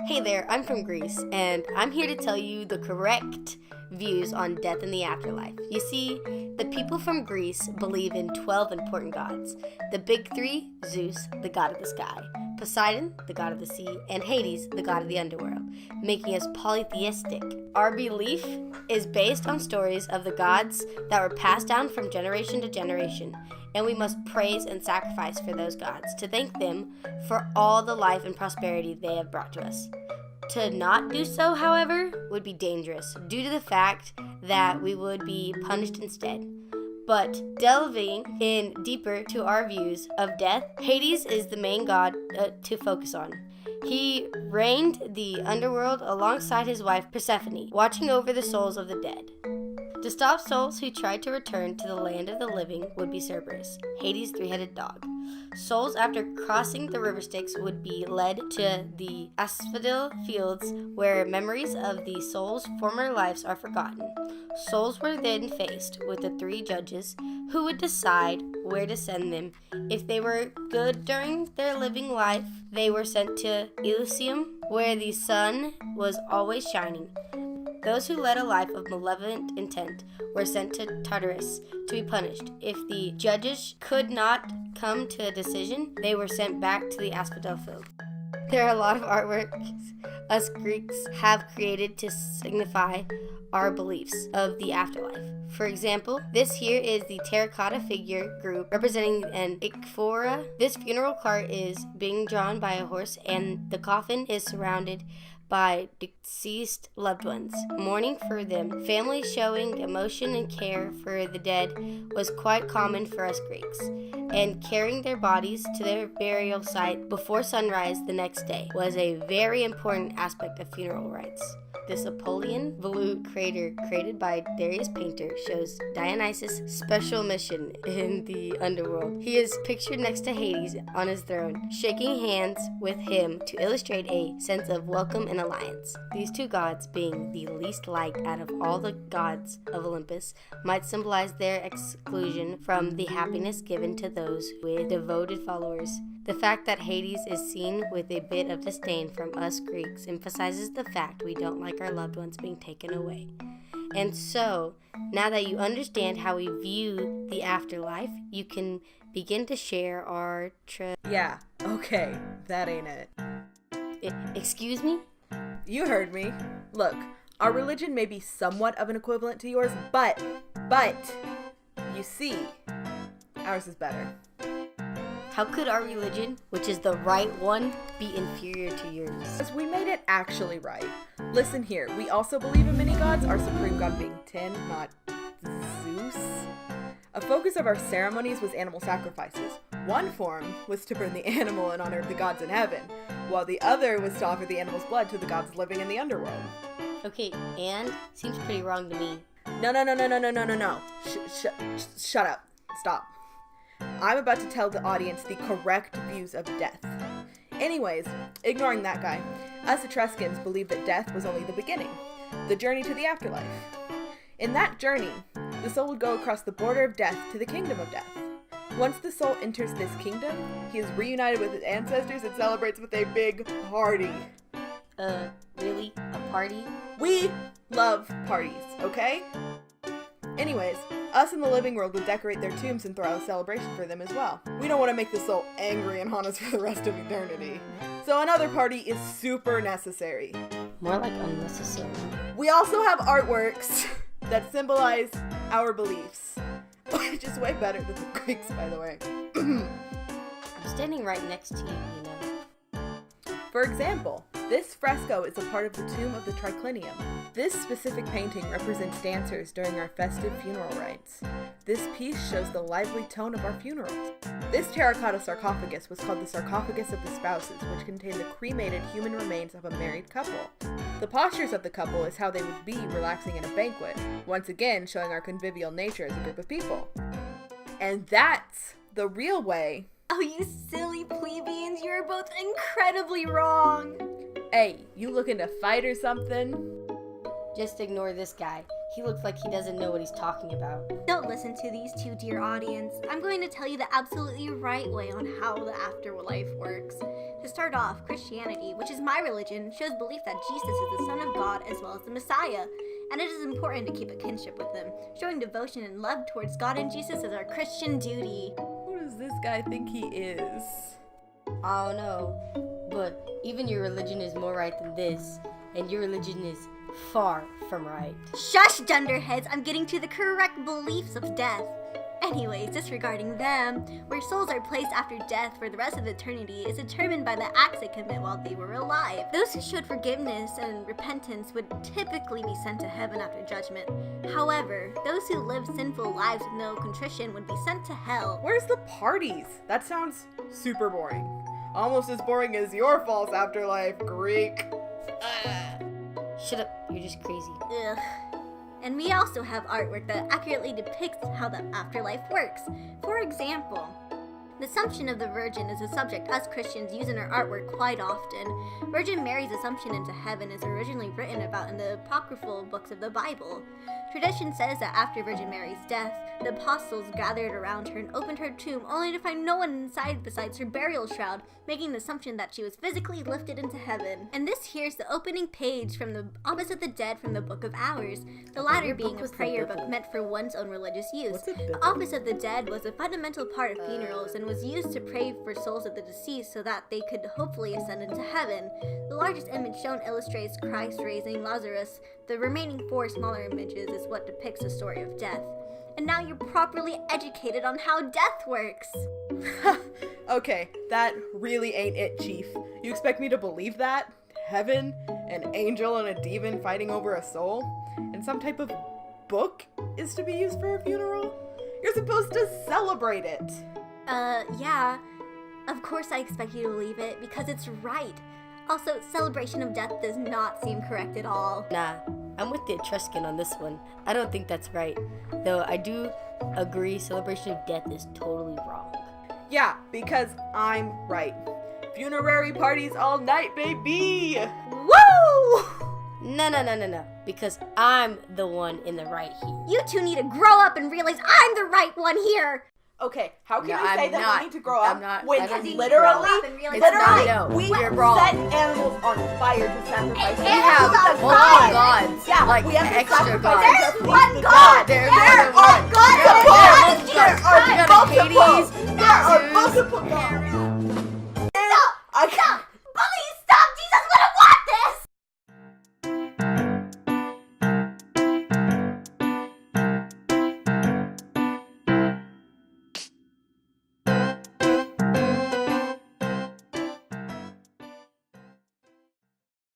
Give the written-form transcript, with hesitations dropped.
Hey there, I'm from Greece, and I'm here to tell you the correct views on death and the afterlife. You see, the people from Greece believe in 12 important gods. The big three: Zeus, the god of the sky; Poseidon, the god of the sea; and Hades, the god of the underworld, making us polytheistic. Our belief is based on stories of the gods that were passed down from generation to generation, and we must praise and sacrifice for those gods to thank them for all the life and prosperity they have brought to us. To not do so, however, would be dangerous due to the fact that we would be punished instead. But delving in deeper to our views of death, Hades is the main god to focus on. He reigned the underworld alongside his wife Persephone, watching over the souls of the dead. To stop souls who tried to return to the land of the living would be Cerberus, Hades' three-headed dog. Souls after crossing the river Styx would be led to the asphodel fields where memories of the soul's former lives are forgotten. Souls were then faced with the three judges who would decide where to send them. If they were good during their living life, they were sent to Elysium, where the sun was always shining. Those who led a life of malevolent intent were sent to Tartarus to be punished. If the judges could not come to a decision, they were sent back to the asphodel field. There are a lot of artworks us Greeks have created to signify our beliefs of the afterlife. For example, this here is the terracotta figure group representing an ikphora. This funeral cart is being drawn by a horse, and the coffin is surrounded by deceased loved ones, mourning for them. Families showing emotion and care for the dead was quite common for us Greeks, and carrying their bodies to their burial site before sunrise the next day was a very important aspect of funeral rites. This Apollyon volute crater created by Darius Painter shows Dionysus' special mission in the underworld. He is pictured next to Hades on his throne, shaking hands with him to illustrate a sense of welcome and alliance. These two gods, being the least liked out of all the gods of Olympus, might symbolize their exclusion from the happiness given to those with devoted followers. The fact that Hades is seen with a bit of disdain from us Greeks emphasizes the fact we don't like our loved ones being taken away. And so, now that you understand how we view the afterlife, you can begin to share our Yeah, okay, that ain't it. Excuse me? You heard me. Look, our religion may be somewhat of an equivalent to yours, but, you see, ours is better. How could our religion, which is the right one, be inferior to yours? Because we made it actually right. Listen here, we also believe in many gods, our supreme god being Tin, not Zeus. A focus of our ceremonies was animal sacrifices. One form was to burn the animal in honor of the gods in heaven, while the other was to offer the animal's blood to the gods living in the underworld. Okay, and? Seems pretty wrong to me. No. Shut up. Stop. I'm about to tell the audience the correct views of death. Anyways, ignoring that guy, us Etruscans believe that death was only the beginning, the journey to the afterlife. In that journey, the soul would go across the border of death to the kingdom of death. Once the soul enters this kingdom, he is reunited with his ancestors and celebrates with a big party. Really? A party? We love parties, okay? Anyways, us in the living world would decorate their tombs and throw out a celebration for them as well. We don't want to make the soul angry and haunt us for the rest of eternity. So another party is super necessary. More like unnecessary. We also have artworks that symbolize our beliefs. Which is way better than the Greeks, by the way. I'm standing right next to you, you know. For example, this fresco is a part of the tomb of the triclinium. This specific painting represents dancers during our festive funeral rites. This piece shows the lively tone of our funerals. This terracotta sarcophagus was called the sarcophagus of the spouses, which contained the cremated human remains of a married couple. The postures of the couple is how they would be relaxing in a banquet, once again showing our convivial nature as a group of people. And that's the real way. Oh, you silly plebeians, you're both incredibly wrong. Hey, you looking to fight or something? Just ignore this guy. He looks like he doesn't know what he's talking about. Don't listen to these two, dear audience. I'm going to tell you the absolutely right way on how the afterlife works. To start off, Christianity, which is my religion, shows belief that Jesus is the Son of God as well as the Messiah, and it is important to keep a kinship with him. Showing devotion and love towards God and Jesus is our Christian duty. Who does this guy think he is? I don't know, but even your religion is more right than this, and your religion is far from right. Shush, dunderheads! I'm getting to the correct beliefs of death. Anyways, disregarding them, where souls are placed after death for the rest of eternity is determined by the acts they commit while they were alive. Those who showed forgiveness and repentance would typically be sent to heaven after judgment. However, those who lived sinful lives with no contrition would be sent to hell. Where's the parties? That sounds super boring. Almost as boring as your false afterlife, Greek. Shut up, you're just crazy. Ugh. And we also have artwork that accurately depicts how the afterlife works. For example, the Assumption of the Virgin is a subject us Christians use in our artwork quite often. Virgin Mary's assumption into heaven is originally written about in the apocryphal books of the Bible. Tradition says that after Virgin Mary's death, the apostles gathered around her and opened her tomb only to find no one inside besides her burial shroud, making the assumption that she was physically lifted into heaven. And this here's the opening page from the Office of the Dead from the Book of Hours, the latter being a prayer book meant for one's own religious use. The Office of the Dead was a fundamental part of funerals and was used to pray for souls of the deceased so that they could hopefully ascend into heaven. The largest image shown illustrates Christ raising Lazarus. The remaining 4 smaller images is what depicts the story of death. And now you're properly educated on how death works. Okay, that really ain't it, Chief. You expect me to believe that? Heaven, an angel and a demon fighting over a soul, and some type of book is to be used for a funeral? You're supposed to celebrate it. Yeah. Of course I expect you to believe it, because it's right. Also, celebration of death does not seem correct at all. Nah, I'm with the Etruscan on this one. I don't think that's right. Though I do agree celebration of death is totally wrong. Yeah, because I'm right. Funerary parties all night, baby! Woo! No. Because I'm the one in the right here. You two need to grow up and realize I'm the right one here. Okay, how can No, you say I'm that not. we need to grow up I'm not. when I don't need to literally, grow up. No, we you're wrong. set animals on fire to sacrifice? We We have have multiple God. gods, Yeah, like we have to extra sacrifice gods. them There's to one please the God. There There are are gods. gods. There are You got multiple. Hades, There are Zeus. multiple gods. I can't.